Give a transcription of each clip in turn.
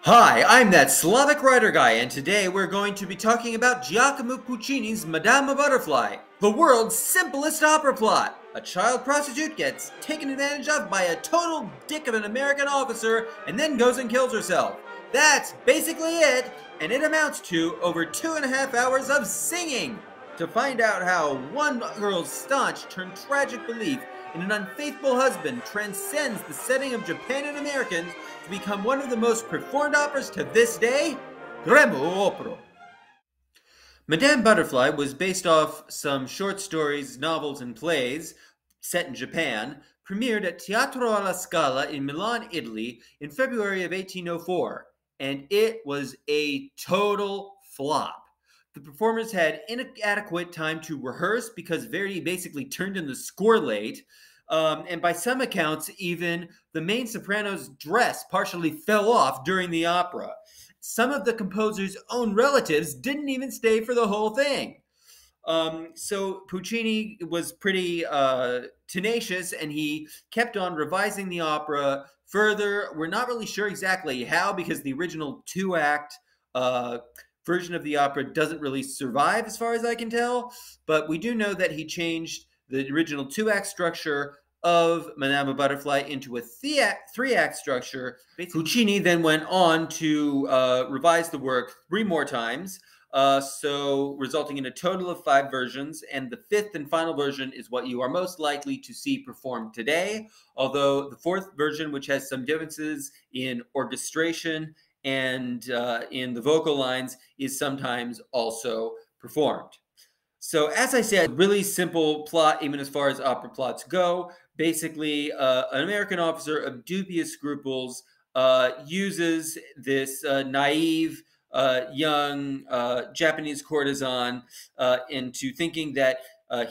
Hi, I'm that Slavic Writer Guy, and today we're going to be talking about Giacomo Puccini's Madama Butterfly, the world's simplest opera plot. A child prostitute gets taken advantage of by a total dick of an American officer and then goes and kills herself. That's basically it, and it amounts to over 2.5 hours of singing. To find out how one girl's staunch turned tragic belief in an unfaithful husband transcends the setting of Japan and Americans to become one of the most performed operas to this day, Gremo Opero. Madame Butterfly was based off some short stories, novels, and plays set in Japan, premiered at Teatro alla Scala in Milan, Italy in February of 1804, and it was a total flop. The performers had inadequate time to rehearse because Verdi basically turned in the score late. And by some accounts, even the main soprano's dress partially fell off during the opera. Some of the composer's own relatives didn't even stay for the whole thing. So Puccini was pretty tenacious, and he kept on revising the opera further. We're not really sure exactly how, because the original two-act version of the opera doesn't really survive as far as I can tell, but we do know that he changed the original two-act structure of Madama Butterfly into a three-act structure. Puccini then went on to revise the work 3 more times, so resulting in a total of 5 versions, and the 5th and final version is what you are most likely to see performed today, although the 4th version, which has some differences in orchestration and in the vocal lines, is sometimes also performed. So as I said, really simple plot, even as far as opera plots go. Basically, an American officer of dubious scruples uses this naive young Japanese courtesan into thinking that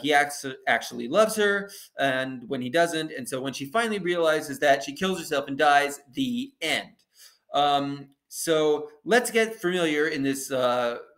he actually loves her, and when he doesn't. And so when she finally realizes that, she kills herself and dies. The end. So let's get familiar in this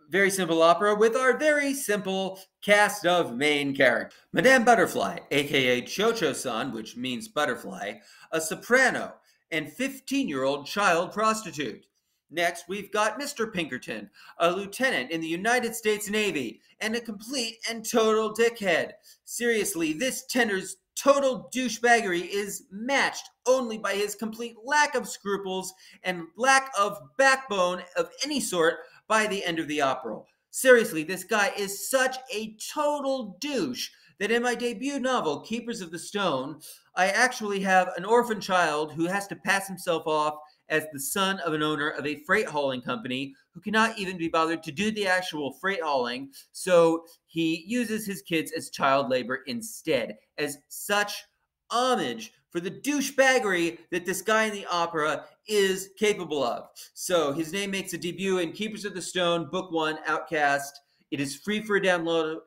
very simple opera with our very simple cast of main characters. Madame Butterfly, aka Cho-Cho-san, which means butterfly, a soprano, and 15-year-old child prostitute. Next, we've got Mr. Pinkerton, a lieutenant in the United States Navy, and a complete and total dickhead. Seriously, this tender's total douchebaggery is matched only by his complete lack of scruples and lack of backbone of any sort by the end of the opera. Seriously, this guy is such a total douche that in my debut novel, Keepers of the Stone, I actually have an orphan child who has to pass himself off as the son of an owner of a freight hauling company who cannot even be bothered to do the actual freight hauling, so he uses his kids as child labor instead, as such homage for the douchebaggery that this guy in the opera is capable of. So his name makes a debut in Keepers of the Stone, Book 1, Outcast. It is free for download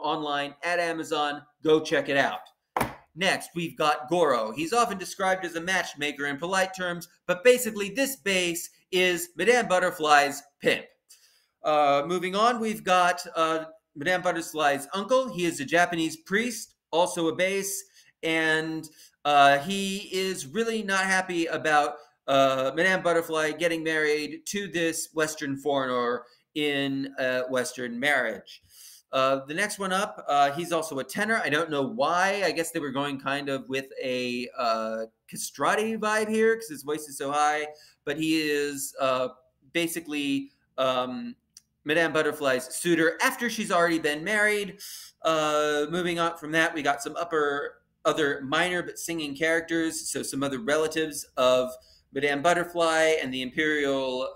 online at Amazon. Go check it out. Next, we've got Goro. He's often described as a matchmaker in polite terms, but basically this base is Madame Butterfly's pimp. Moving on, we've got Madame Butterfly's uncle. He is a Japanese priest, also a base, and he is really not happy about Madame Butterfly getting married to this Western foreigner in a Western marriage. The next one up, he's also a tenor. I don't know why. I guess they were going kind of with a castrati vibe here because his voice is so high. But he is basically Madame Butterfly's suitor after she's already been married. Moving on from that, we got some other minor but singing characters. So some other relatives of Madame Butterfly and the imperial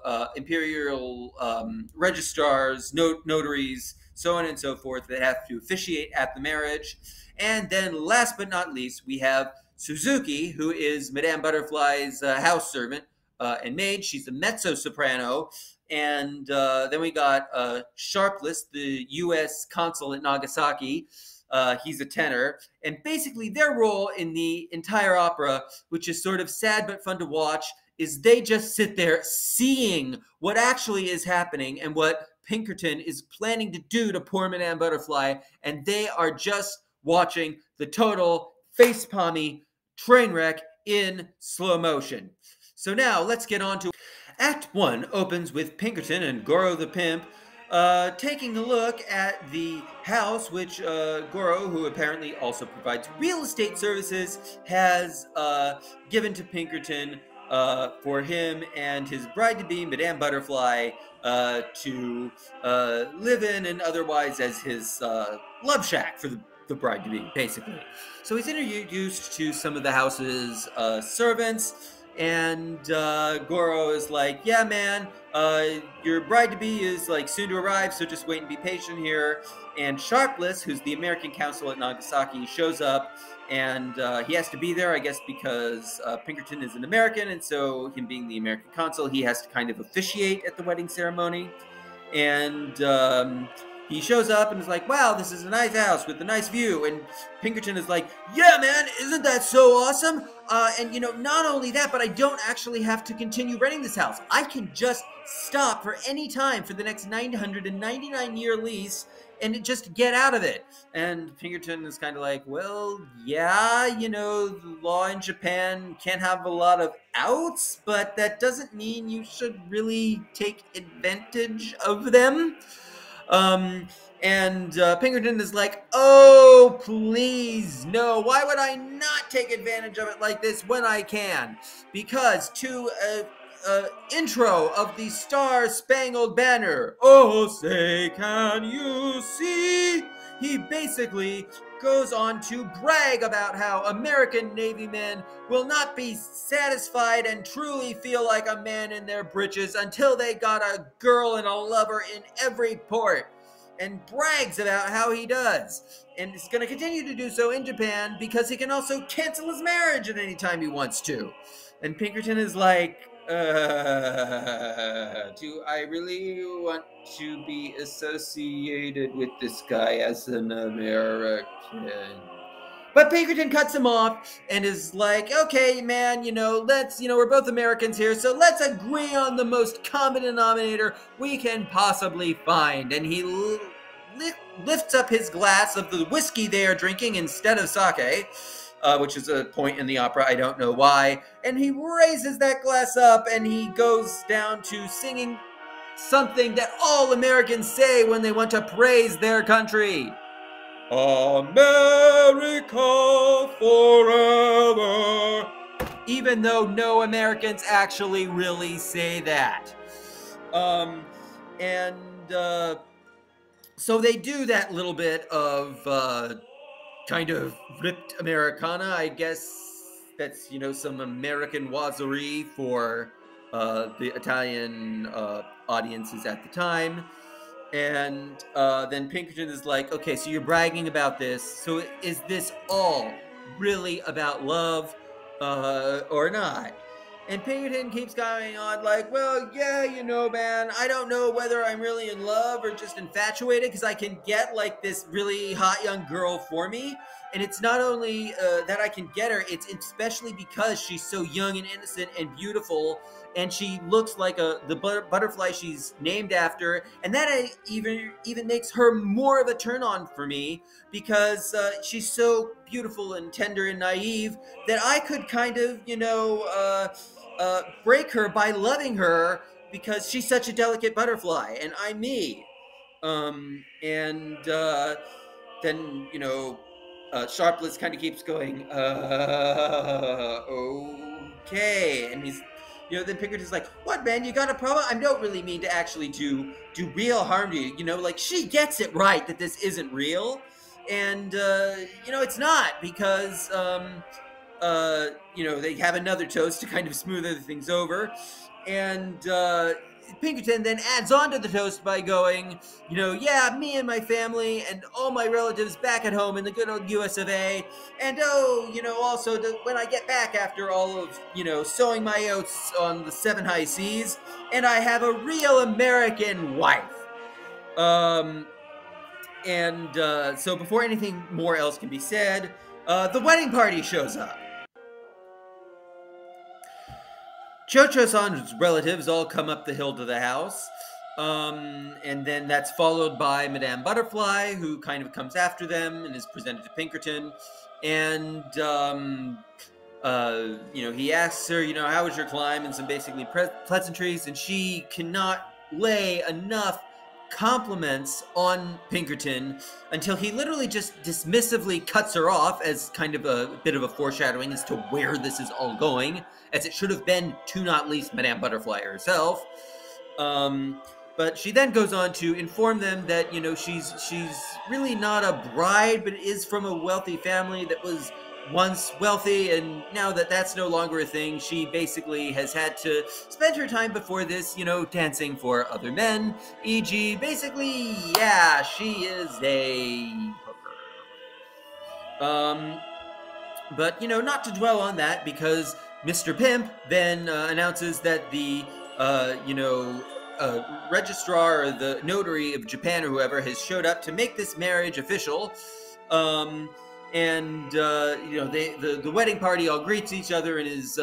registrars, notaries, so on and so forth, that have to officiate at the marriage. And then last but not least, we have Suzuki, who is Madame Butterfly's house servant and maid. She's a mezzo-soprano. And then we got Sharpless, the U.S. consul at Nagasaki. He's a tenor. And basically their role in the entire opera, which is sort of sad but fun to watch, is they just sit there seeing what actually is happening and what Pinkerton is planning to do to poor Madame Butterfly, and they are just watching the total facepalmy train wreck in slow motion. So now let's get on to Act 1 opens with Pinkerton and Goro the Pimp taking a look at the house which Goro, who apparently also provides real estate services, has given to Pinkerton for him and his bride-to-be, Madame Butterfly, to live in, and otherwise as his love shack for the bride-to-be, basically. So he's introduced to some of the house's servants, and Goro is like, yeah, man, your bride-to-be is like soon to arrive, so just wait and be patient here. And Sharpless, who's the American consul at Nagasaki, shows up, and he has to be there, I guess, because Pinkerton is an American, and so him being the American consul, he has to kind of officiate at the wedding ceremony. And he shows up and is like, wow, this is a nice house with a nice view. And Pinkerton is like, yeah, man, isn't that so awesome? And, you know, not only that, but I don't actually have to continue renting this house. I can just stop for any time for the next 999-year lease and just get out of it. And Pinkerton is kind of like, well, yeah, you know, the law in Japan can't have a lot of outs, but that doesn't mean you should really take advantage of them. Pinkerton is like, oh, please, no, why would I not take advantage of it like this when I can? Because to intro of the Star Spangled Banner, oh, say, can you see? He basically goes on to brag about how American Navy men will not be satisfied and truly feel like a man in their britches until they got a girl and a lover in every port, and brags about how he does. And he's going to continue to do so in Japan because he can also cancel his marriage at any time he wants to. And Pinkerton is like, do I really want to be associated with this guy as an American? But Pinkerton cuts him off and is like, okay, man, we're both Americans here, so let's agree on the most common denominator we can possibly find. And he lifts up his glass of the whiskey they are drinking instead of sake, which is a point in the opera, I don't know why. And he raises that glass up and he goes down to singing something that all Americans say when they want to praise their country. America forever. Even though no Americans actually really say that. So they do that little bit of kind of ripped Americana, I guess. That's, some American wazzery for the Italian audiences at the time. And then Pinkerton is like, okay, so you're bragging about this. So is this all really about love or not? And Pinkerton keeps going on like, well, yeah, man, I don't know whether I'm really in love or just infatuated because I can get like this really hot young girl for me. And it's not only that I can get her, it's especially because she's so young and innocent and beautiful, and she looks like the butterfly she's named after, and that even makes her more of a turn on for me because she's so beautiful and tender and naive that I could kind of, break her by loving her because she's such a delicate butterfly, and I'm me. Then, Sharpless kind of keeps going, okay. And he's, then Pinkerton's like, what, man, you got a problem? I don't really mean to actually do real harm to you. Like, she gets it right that this isn't real. And, it's not because, they have another toast to kind of smooth other things over. And, Pinkerton then adds on to the toast by going, yeah, me and my family and all my relatives back at home in the good old US of A. And, also when I get back after all of, sowing my oats on the 7 high seas, and I have a real American wife. So before anything more else can be said, the wedding party shows up. Cho-Cho-san's relatives all come up the hill to the house, and then that's followed by Madame Butterfly, who kind of comes after them and is presented to Pinkerton, and he asks her, how was your climb, and some basically pleasantries, and she cannot lay enough compliments on Pinkerton until he literally just dismissively cuts her off as kind of a bit of a foreshadowing as to where this is all going, as it should have been to not least Madame Butterfly herself. But she then goes on to inform them that, she's really not a bride, but is from a wealthy family that was once wealthy, and now that that's no longer a thing, she basically has had to spend her time before this, dancing for other men, e.g., basically, yeah, she is a hooker. But, not to dwell on that, because Mr. Pimp then announces that the, registrar or the notary of Japan or whoever has showed up to make this marriage official. The wedding party all greets each other and is,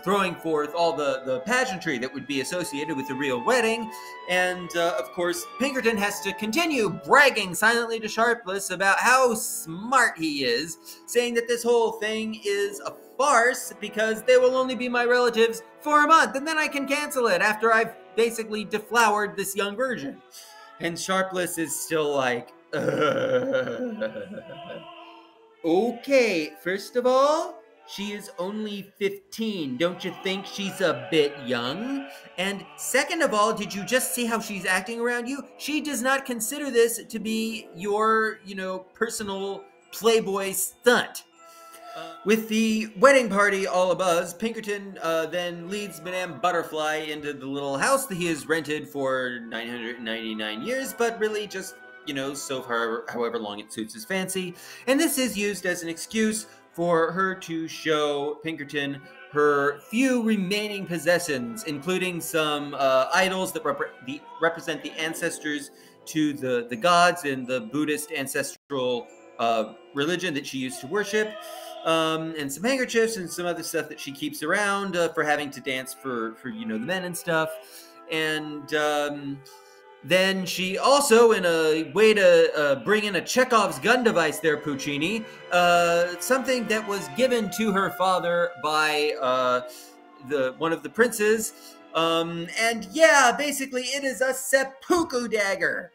throwing forth all the pageantry that would be associated with a real wedding. And, of course, Pinkerton has to continue bragging silently to Sharpless about how smart he is, saying that this whole thing is a farce because they will only be my relatives for a month, and then I can cancel it after I've basically deflowered this young virgin. And Sharpless is still like, okay, first of all, she is only 15. Don't you think she's a bit young? And second of all, did you just see how she's acting around you? She does not consider this to be your, personal Playboy stunt. With the wedding party all abuzz, Pinkerton then leads Madame Butterfly into the little house that he has rented for 999 years, but really just, so far, however long it suits his fancy. And this is used as an excuse for her to show Pinkerton her few remaining possessions, including some idols that represent the ancestors to the gods in the Buddhist ancestral religion that she used to worship. And some handkerchiefs and some other stuff that she keeps around for having to dance for the men and stuff. And then she also, in a way to bring in a Chekhov's gun device there, Puccini, something that was given to her father by one of the princes. And yeah, basically it is a seppuku dagger.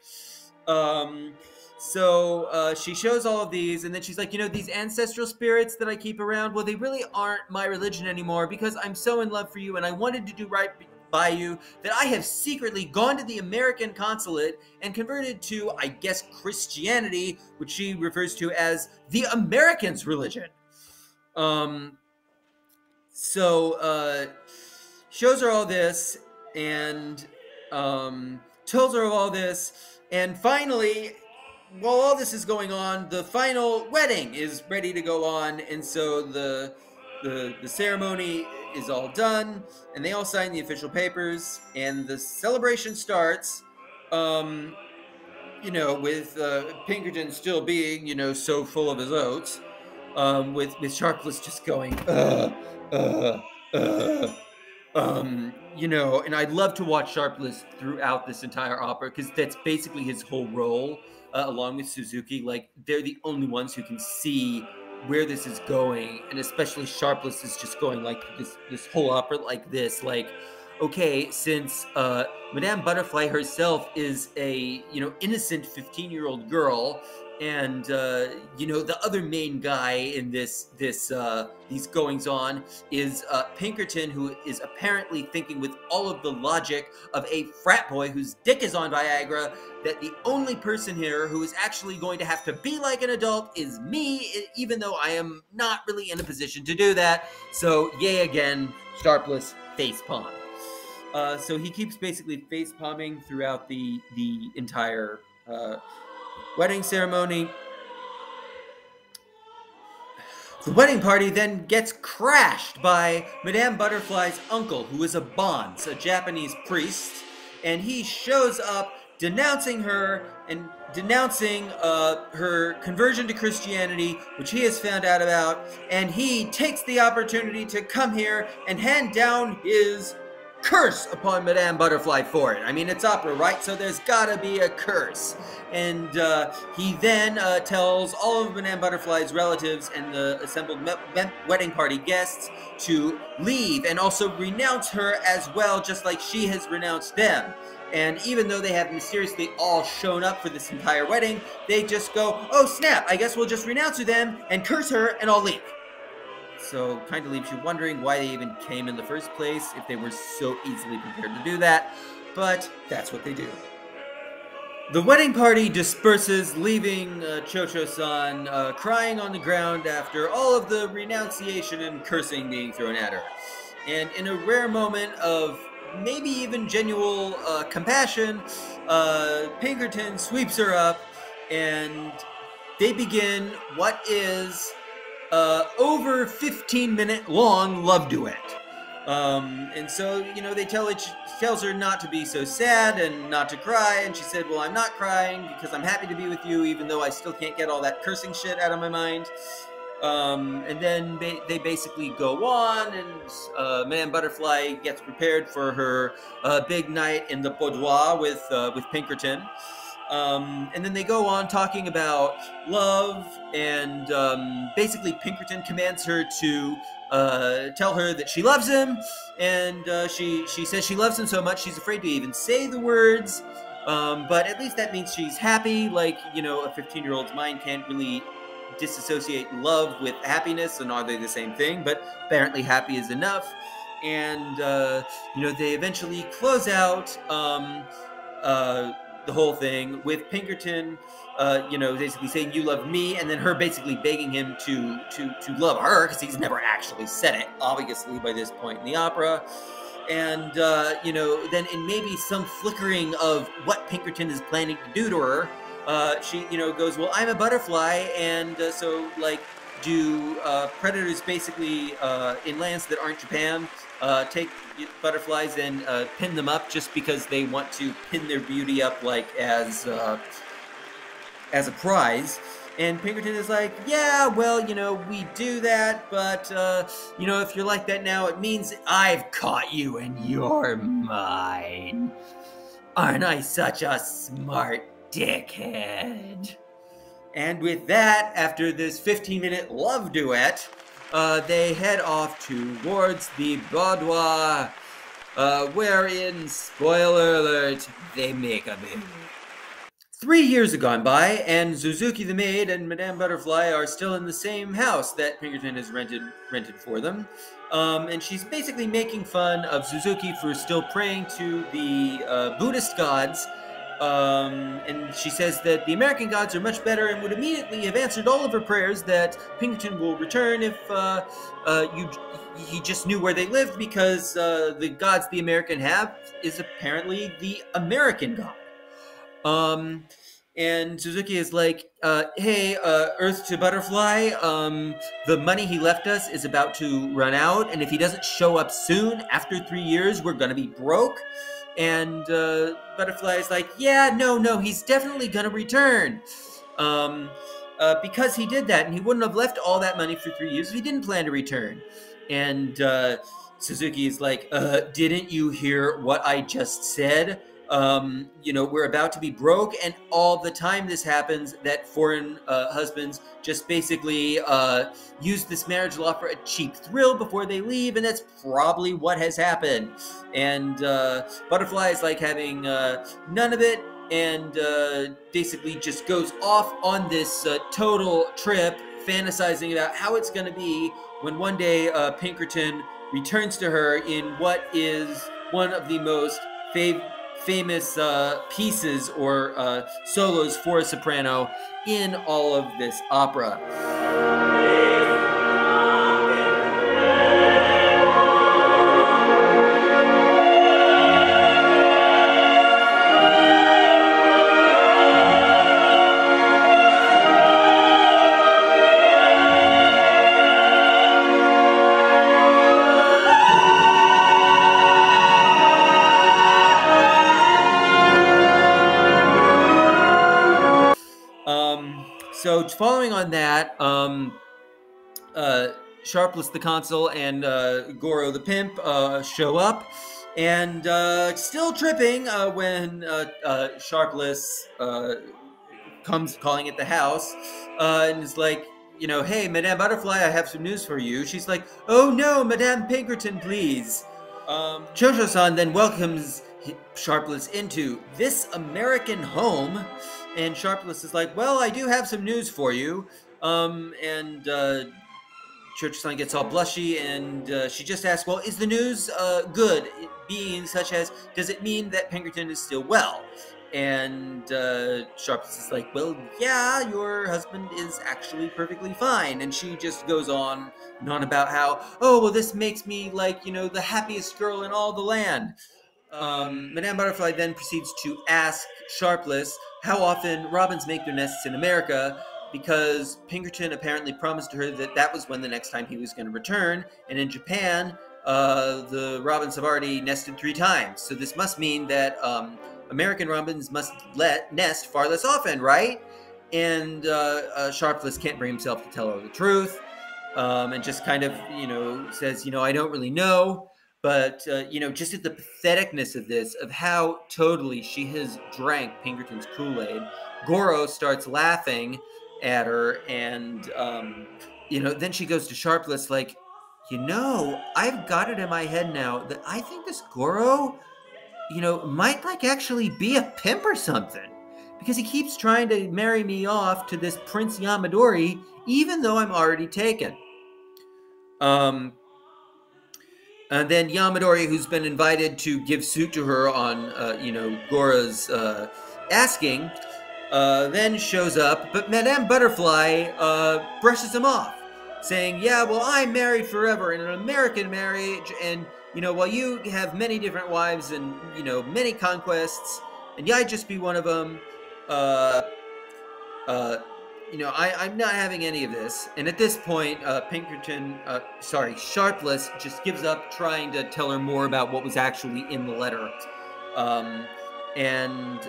So she shows all of these, and then she's like, these ancestral spirits that I keep around, well, they really aren't my religion anymore because I'm so in love for you and I wanted to do right by you that I have secretly gone to the American consulate and converted to, I guess, Christianity, which she refers to as the Americans' religion. Shows her all this and tells her all this, and finally, while all this is going on, the final wedding is ready to go on, and so the ceremony is all done, and they all sign the official papers, and the celebration starts, with Pinkerton still being, so full of his oats, with Sharpless just going, and I'd love to watch Sharpless throughout this entire opera, because that's basically his whole role, along with Suzuki. Like, they're the only ones who can see where this is going, and especially Sharpless is just going like this whole opera like this, like, okay, since Madame Butterfly herself is a innocent 15-year-old girl, and the other main guy in these goings on is Pinkerton, who is apparently thinking with all of the logic of a frat boy whose dick is on Viagra, that the only person here who is actually going to have to be like an adult is me, even though I am not really in a position to do that. So yay again, Sharpless facepalm. So he keeps basically facepalming throughout the entire wedding ceremony. The wedding party then gets crashed by Madame Butterfly's uncle, who is a bonze, a Japanese priest, and he shows up denouncing her and denouncing her conversion to Christianity, which he has found out about, and he takes the opportunity to come here and hand down his curse upon Madame Butterfly for it. I mean, it's opera, right? So there's gotta be a curse. And he then tells all of Madame Butterfly's relatives and the assembled wedding party guests to leave and also renounce her as well, just like she has renounced them. And even though they have mysteriously all shown up for this entire wedding, they just go, oh snap, I guess we'll just renounce her then and curse her and I'll leave. So kind of leaves you wondering why they even came in the first place if they were so easily prepared to do that, but that's what they do. The wedding party disperses, leaving Cho-Cho-san crying on the ground after all of the renunciation and cursing being thrown at her. And in a rare moment of maybe even genuine compassion, Pinkerton sweeps her up and they begin what is over 15-minute long love duet. And so, you know, tells her not to be so sad and not to cry, and she said, well, I'm not crying because I'm happy to be with you, even though I still can't get all that cursing shit out of my mind. And then they basically go on, and Madame Butterfly gets prepared for her big night in the boudoir with Pinkerton. And then they go on talking about love, and basically Pinkerton commands her to tell her that she loves him, and she says she loves him so much she's afraid to even say the words, but at least that means she's happy. Like, you know, a 15-year-old's mind can't really disassociate love with happiness, and are they the same thing? But apparently happy is enough. And you know, they eventually close out the whole thing with Pinkerton, you know, basically saying you love me, and then her basically begging him to love her, because he's never actually said it, obviously, by this point in the opera. And you know, then in maybe some flickering of what Pinkerton is planning to do to her, she, you know, goes, well, I'm a butterfly, and so, like, do predators basically in lands that aren't Japan take butterflies and pin them up just because they want to pin their beauty up, like, as a prize? And Pinkerton is like, yeah, well, you know, we do that, but, you know, if you're like that now, it means I've caught you and you're mine. Aren't I such a smart dickhead? And with that, after this 15-minute love duet, they head off towards the boudoir, wherein, spoiler alert, they make a baby. 3 years have gone by, and Suzuki the maid and Madame Butterfly are still in the same house that Pinkerton has rented for them. And she's basically making fun of Suzuki for still praying to the Buddhist gods. And she says that the American gods are much better and would immediately have answered all of her prayers, that Pinkerton will return if he just knew where they lived, because the gods the American have is apparently the American god. And Suzuki is like, hey, Earth to Butterfly, the money he left us is about to run out, and if he doesn't show up soon, after 3 years, we're gonna be broke. And Butterfly is like, yeah, no, he's definitely gonna return. Because he did that, and he wouldn't have left all that money for 3 years if he didn't plan to return. And Suzuki is like, didn't you hear what I just said? You know, we're about to be broke, and all the time this happens, that foreign husbands just basically use this marriage law for a cheap thrill before they leave, and that's probably what has happened. And Butterfly is like having none of it, and basically just goes off on this total trip, fantasizing about how it's going to be when one day Pinkerton returns to her in what is one of the most famous pieces or solos for a soprano in all of this opera. So following on that, Sharpless the consul and Goro the pimp show up, And still tripping when Sharpless comes calling at the house and is like, hey, Madame Butterfly, I have some news for you. She's like, oh no, Madame Pinkerton, please. Jojo-san then welcomes Sharpless into this American home, and Sharpless is like, well, I do have some news for you. And Jojo-san gets all blushy, and she just asks, well, is the news good? Being such as, does it mean that Pinkerton is still well? And Sharpless is like, well, yeah, your husband is actually perfectly fine. And she just goes on and on about how, oh, well, this makes me like, the happiest girl in all the land. Madame Butterfly then proceeds to ask Sharpless how often robins make their nests in America, because Pinkerton apparently promised her that that was when the next time he was going to return, and in Japan, the robins have already nested 3 times. So this must mean that American robins must nest far less often, right? And Sharpless can't bring himself to tell her the truth, and just kind of, says, I don't really know. But, just at the patheticness of this, of how totally she has drank Pinkerton's Kool-Aid, Goro starts laughing at her, and, then she goes to Sharpless like, I've got it in my head now that I think this Goro, might like actually be a pimp or something, because he keeps trying to marry me off to this Prince Yamadori, even though I'm already taken. And then Yamadori, who's been invited to give suit to her on, Gora's asking, then shows up, but Madame Butterfly brushes him off, saying, yeah, well, I'm married forever in an American marriage, and, while you have many different wives and, many conquests, and yeah, I'd just be one of them, I'm not having any of this. And at this point, Sharpless just gives up trying to tell her more about what was actually in the letter. And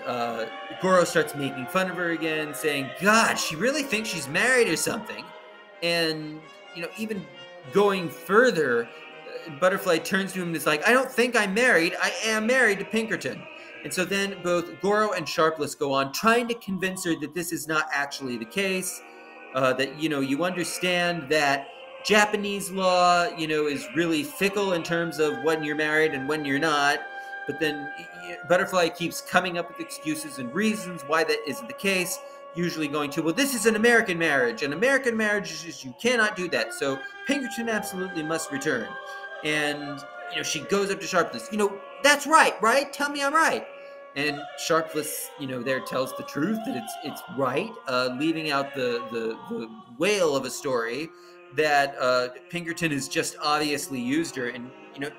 Goro starts making fun of her again, saying, God, she really thinks she's married or something. And, even going further, Butterfly turns to him and is like, I don't think I'm married. I am married to Pinkerton. And so then both Goro and Sharpless go on trying to convince her that this is not actually the case, that, you understand that Japanese law, is really fickle in terms of when you're married and when you're not. But then Butterfly keeps coming up with excuses and reasons why that isn't the case, usually going to, well, this is an American marriage. An American marriage is just, you cannot do that. So Pinkerton absolutely must return. And, she goes up to Sharpless, that's right? Tell me I'm right. And Sharpless, there tells the truth that it's right, leaving out the whale of a story that Pinkerton has just obviously used her, and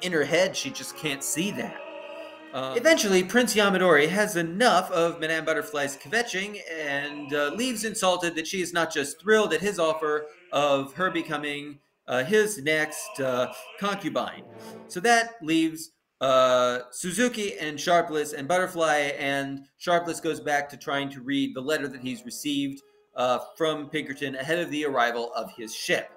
in her head she just can't see that. Eventually, Prince Yamadori has enough of Madame Butterfly's kvetching and leaves insulted that she is not just thrilled at his offer of her becoming his next concubine. So that leaves Suzuki and Sharpless and Butterfly, and Sharpless goes back to trying to read the letter that he's received from Pinkerton ahead of the arrival of his ship.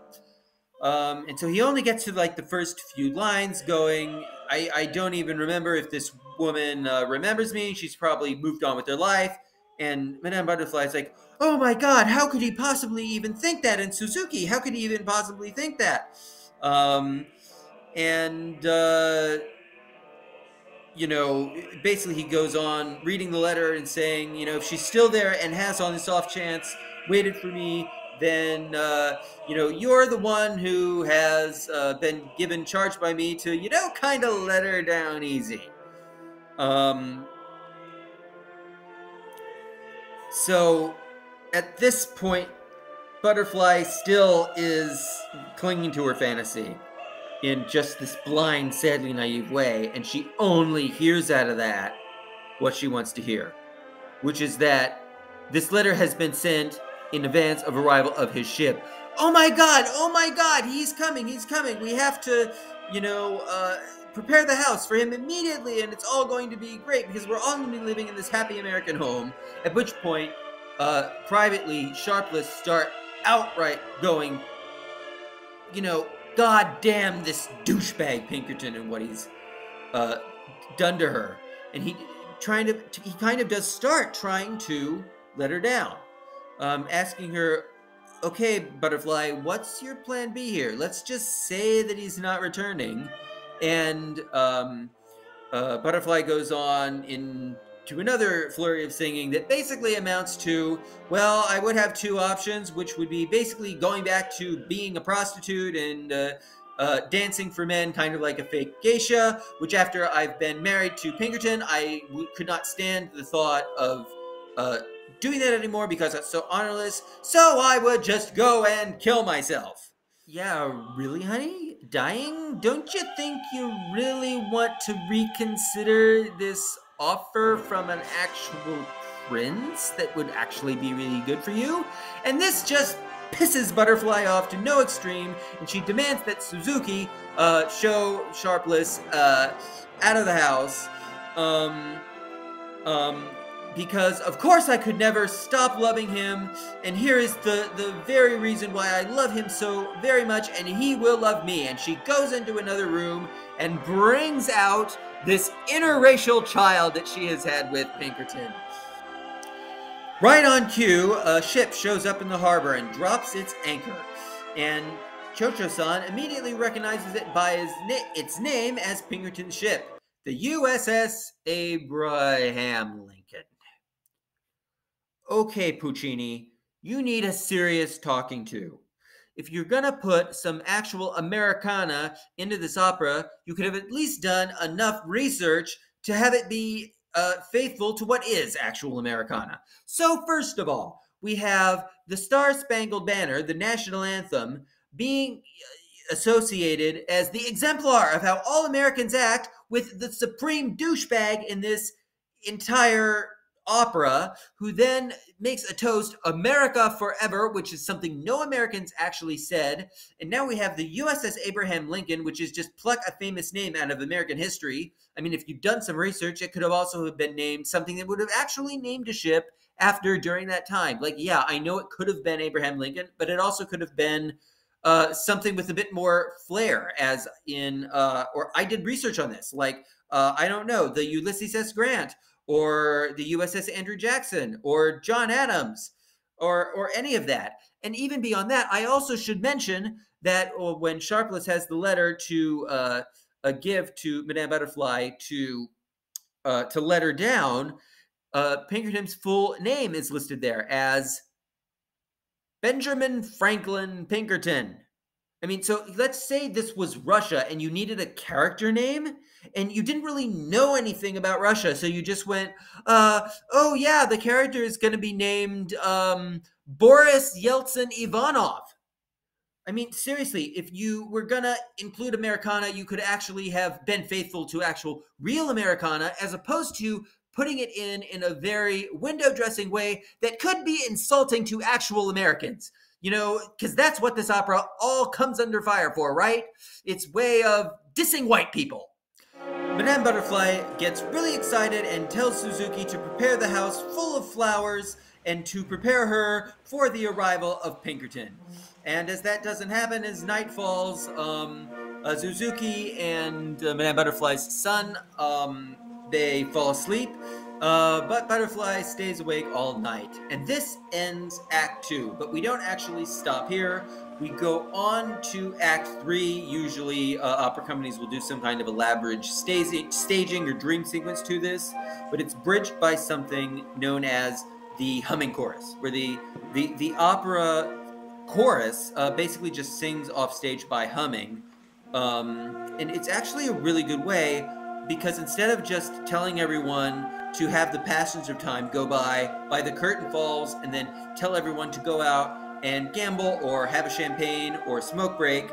And so he only gets to like the first few lines going, I don't even remember if this woman remembers me. She's probably moved on with her life. And Madame Butterfly is like, oh my God, how could he possibly even think that? And Suzuki, how could he even possibly think that? Basically he goes on reading the letter and saying, if she's still there and has on this off chance waited for me, then, you're the one who has been given charge by me to, kind of let her down easy. So at this point, Butterfly still is clinging to her fantasy in just this blind, sadly naive way, and she only hears out of that what she wants to hear, which is that this letter has been sent in advance of arrival of his ship. Oh my God, he's coming, we have to, prepare the house for him immediately, and it's all going to be great, because we're all going to be living in this happy American home, at which point, privately, Sharpless start outright going, God damn this douchebag Pinkerton and what he's done to her, and he kind of does start trying to let her down, asking her, "Okay, Butterfly, what's your plan B here? Let's just say that he's not returning." And Butterfly goes on into another flurry of singing that basically amounts to, well, I would have two options, which would be basically going back to being a prostitute and dancing for men, kind of like a fake geisha, which after I've been married to Pinkerton, I could not stand the thought of doing that anymore because that's so honorless, so I would just go and kill myself. Yeah, really, honey? Dying? Don't you think you really want to reconsider this offer from an actual prince that would actually be really good for you? And this just pisses Butterfly off to no extreme, and she demands that Suzuki show Sharpless out of the house. Because of course I could never stop loving him, and here is the very reason why I love him so very much, and he will love me. And she goes into another room and brings out this interracial child that she has had with Pinkerton. Right on cue, a ship shows up in the harbor and drops its anchor, and Cho-Cho-san immediately recognizes it by its name as Pinkerton's ship, the USS Abraham Lincoln. Okay, Puccini, you need a serious talking to. If you're gonna put some actual Americana into this opera, you could have at least done enough research to have it be faithful to what is actual Americana. So first of all, we have the Star-Spangled Banner, the national anthem, being associated as the exemplar of how all Americans act with the supreme douchebag in this entire opera, who then makes a toast, America Forever, which is something no Americans actually said. And now we have the USS Abraham Lincoln, which is just pluck a famous name out of American history. I mean, if you've done some research, it could have also been named something that would have actually named a ship during that time. Like, yeah, I know it could have been Abraham Lincoln, but it also could have been something with a bit more flair, as in, or I did research on this, like, I don't know, the Ulysses S. Grant, or the USS Andrew Jackson, or John Adams, or any of that. And even beyond that, I also should mention that when Sharpless has the letter to give to Madame Butterfly to let her down, Pinkerton's full name is listed there as Benjamin Franklin Pinkerton. I mean, so let's say this was Russia and you needed a character name and you didn't really know anything about Russia. So you just went, oh yeah, the character is going to be named Boris Yeltsin Ivanov. I mean, seriously, if you were going to include Americana, you could actually have been faithful to actual real Americana, as opposed to putting it in a very window dressing way that could be insulting to actual Americans. You know, because that's what this opera all comes under fire for, right? Its way of dissing white people. Madame Butterfly gets really excited and tells Suzuki to prepare the house full of flowers and to prepare her for the arrival of Pinkerton. And as that doesn't happen, as night falls, Suzuki and Madame Butterfly's son, they fall asleep. But Butterfly stays awake all night. And this ends Act 2. But we don't actually stop here. We go on to Act 3. Usually, opera companies will do some kind of elaborate staging or dream sequence to this. But it's bridged by something known as the humming chorus, where the opera chorus basically just sings off stage by humming. And it's actually a really good way, because instead of just telling everyone to have the passage of time go by the curtain falls and then tell everyone to go out and gamble or have a champagne or smoke break,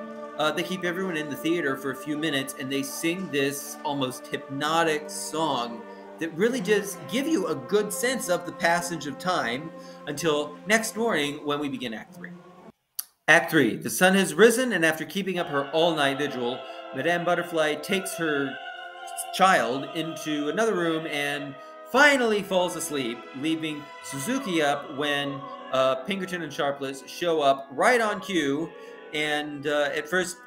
they keep everyone in the theater for a few minutes and they sing this almost hypnotic song that really does give you a good sense of the passage of time until next morning when we begin Act 3. Act 3. The sun has risen, and after keeping up her all-night vigil, Madame Butterfly takes her child into another room and finally falls asleep, leaving Suzuki up when Pinkerton and Sharpless show up right on cue. And at first,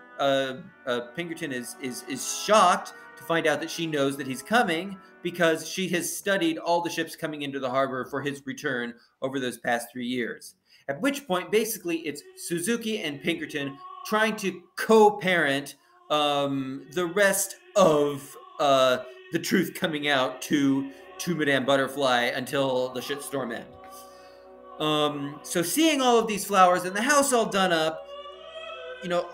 Pinkerton is shocked to find out that she knows that he's coming because she has studied all the ships coming into the harbor for his return over those past 3 years. At which point, basically, it's Suzuki and Pinkerton trying to co-parent the rest of the truth coming out to Madame Butterfly until the shitstorm ends. So seeing all of these flowers and the house all done up,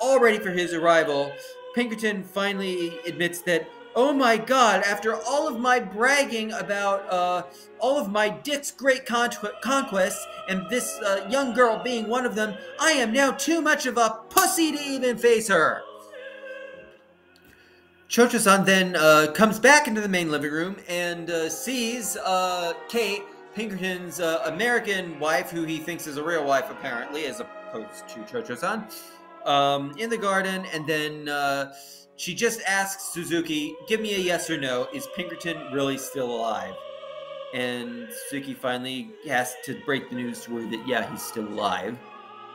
all ready for his arrival, Pinkerton finally admits that, oh my god, after all of my bragging about all of my Dick's great conquests, and this young girl being one of them, I am now too much of a pussy to even face her. Cho-Cho-san then comes back into the main living room and sees Kate, Pinkerton's American wife, who he thinks is a real wife apparently, as opposed to Cho-Cho-san, in the garden, and then she just asks Suzuki, give me a yes or no, is Pinkerton really still alive? And Suzuki finally has to break the news to her that, yeah, he's still alive.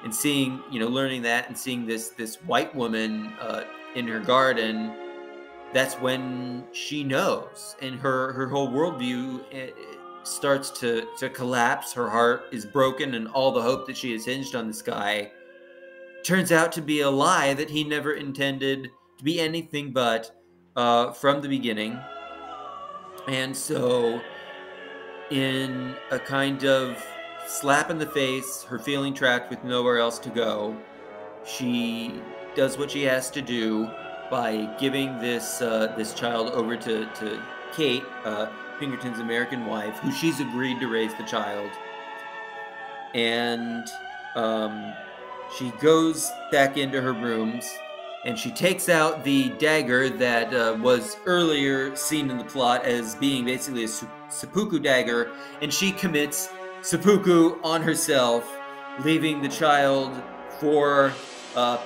And seeing, learning that and seeing this white woman in her garden, that's when she knows. And her whole worldview starts to collapse. Her heart is broken, and all the hope that she has hinged on this guy turns out to be a lie that he never intended to be anything but from the beginning. And so, in a kind of slap in the face, her feeling trapped with nowhere else to go, she does what she has to do by giving this child over to Kate, Pinkerton's American wife, who she's agreed to raise the child. And she goes back into her rooms, and she takes out the dagger that was earlier seen in the plot as being basically a seppuku dagger, and she commits seppuku on herself, leaving the child for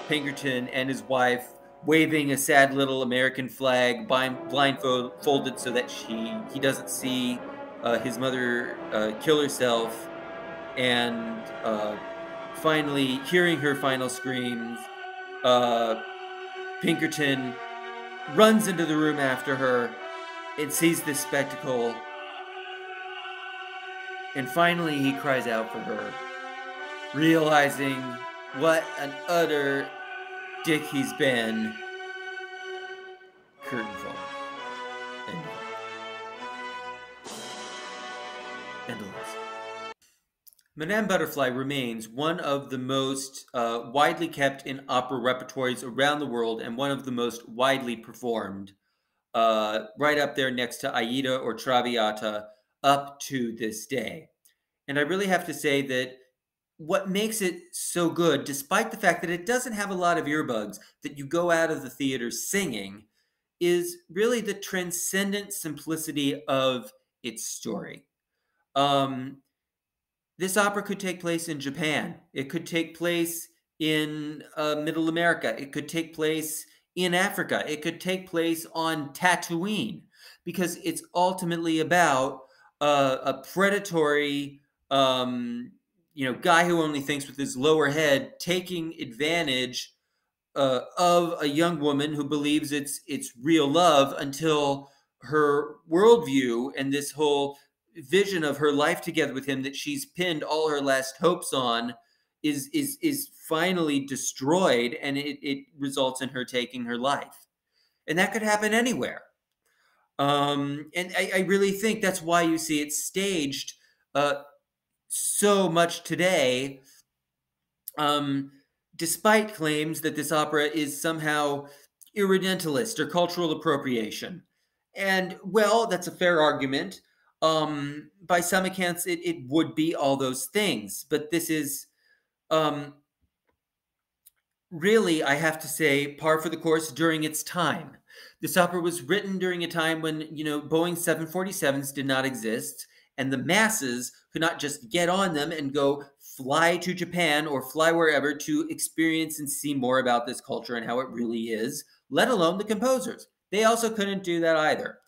Pinkerton and his wife, waving a sad little American flag, blindfolded so that he doesn't see his mother kill herself, and finally hearing her final screams, Pinkerton runs into the room after her and sees this spectacle, and finally he cries out for her, realizing what an utter dick he's been. Curtain fall. End of this. Madame Butterfly remains one of the most widely kept in opera repertories around the world, and one of the most widely performed, right up there next to Aida or Traviata up to this day. And I really have to say that what makes it so good, despite the fact that it doesn't have a lot of earbuds that you go out of the theater singing, is really the transcendent simplicity of its story. This opera could take place in Japan. It could take place in Middle America. It could take place in Africa. It could take place on Tatooine, because it's ultimately about a predatory guy who only thinks with his lower head, taking advantage of a young woman who believes it's real love, until her worldview and this whole vision of her life together with him that she's pinned all her last hopes on is finally destroyed, and it results in her taking her life. And that could happen anywhere. And I really think that's why you see it staged so much today, despite claims that this opera is somehow irredentalist or cultural appropriation. And, well, that's a fair argument. By some accounts, it would be all those things. But this is really, I have to say, par for the course during its time. This opera was written during a time when, Boeing 747s did not exist, and the masses could not just get on them and go fly to Japan or fly wherever to experience and see more about this culture and how it really is, let alone the composers. They also couldn't do that either.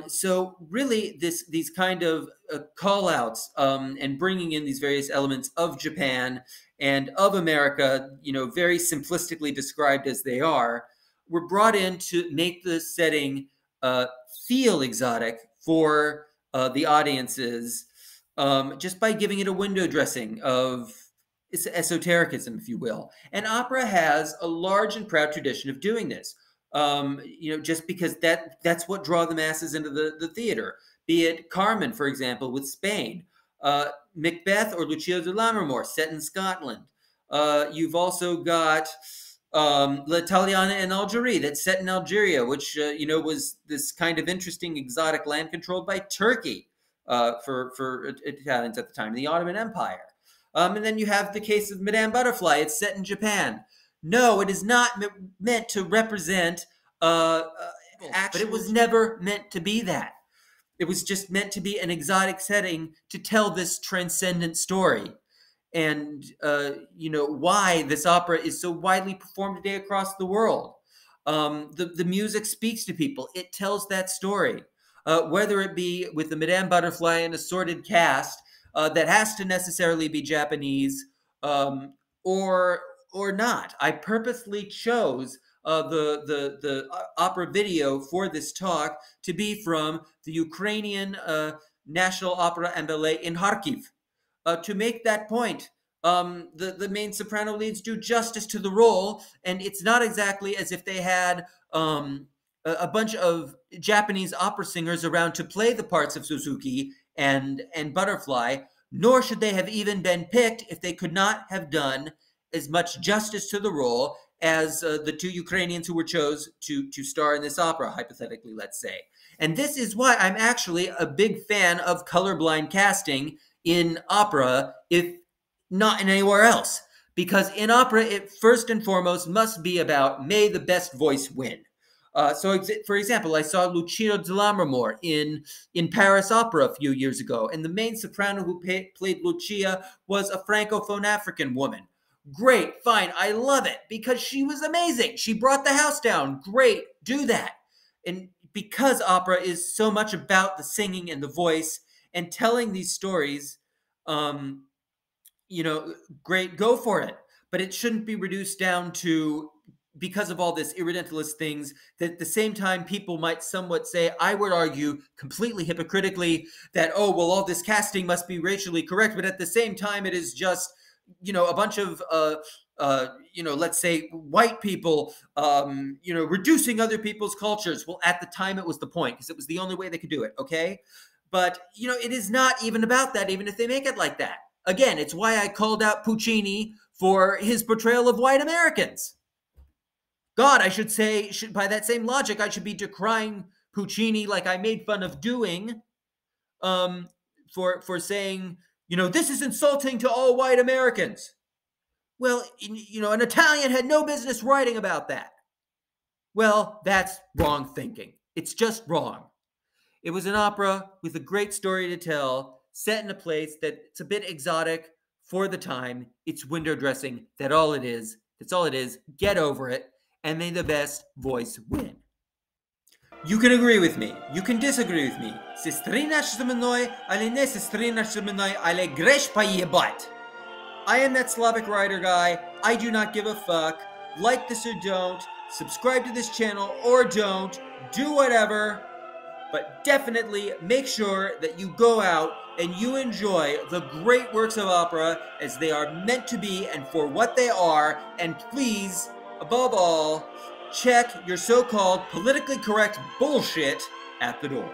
So really, these kind of call-outs and bringing in these various elements of Japan and of America, very simplistically described as they are, were brought in to make the setting feel exotic for the audiences, just by giving it a window dressing of esotericism, if you will. And opera has a large and proud tradition of doing this. Just because that's what draw the masses into the theater. Be it Carmen, for example, with Spain, Macbeth or Lucia de Lammermoor, set in Scotland. You've also got L'Italiana in Algeria, that's set in Algeria, which was this kind of interesting exotic land controlled by Turkey for Italians at the time, the Ottoman Empire. And then you have the case of Madame Butterfly. It's set in Japan. No, it is not meant to represent, but it was never meant to be that. It was just meant to be an exotic setting to tell this transcendent story. And, why this opera is so widely performed today across the world. The music speaks to people. It tells that story. Whether it be with the Madame Butterfly and assorted cast that has to necessarily be Japanese, or not. I purposely chose the opera video for this talk to be from the Ukrainian National Opera and Ballet in Kharkiv. To make that point, the main soprano leads do justice to the role, and it's not exactly as if they had a bunch of Japanese opera singers around to play the parts of Suzuki and Butterfly, nor should they have even been picked if they could not have done as much justice to the role as the two Ukrainians who were chosen to star in this opera, hypothetically, let's say. And this is why I'm actually a big fan of colorblind casting in opera, if not in anywhere else. Because in opera, it first and foremost must be about may the best voice win. For example, I saw Lucia de Lammermoor in Paris Opera a few years ago, and the main soprano who played Lucia was a Francophone African woman. Great, fine, I love it, because she was amazing. She brought the house down. Great, do that. And because opera is so much about the singing and the voice and telling these stories, great, go for it. But it shouldn't be reduced down to, because of all this irredentalist things, that at the same time people might somewhat say, I would argue completely hypocritically, that, oh, well, all this casting must be racially correct, but at the same time it is just, a bunch of, let's say, white people, reducing other people's cultures. Well, at the time it was the point, because it was the only way they could do it, okay? But, it is not even about that, even if they make it like that. Again, it's why I called out Puccini for his portrayal of white Americans. God, I should say, by that same logic, I should be decrying Puccini like I made fun of doing, for saying, this is insulting to all white Americans. Well, an Italian had no business writing about that. Well, that's wrong thinking. It's just wrong. It was an opera with a great story to tell, set in a place that's a bit exotic for the time. It's window dressing. That's all it is. Get over it. And may the best voice win. You can agree with me. You can disagree with me. Se strinaš sa mной, ali ne se strinaš sa mной, ali greš pa jebat. I am that Slavic Writer Guy. I do not give a fuck. Like this or don't. Subscribe to this channel or don't. Do whatever. But definitely make sure that you go out and you enjoy the great works of opera as they are meant to be and for what they are. And please, above all, check your so-called politically correct bullshit at the door.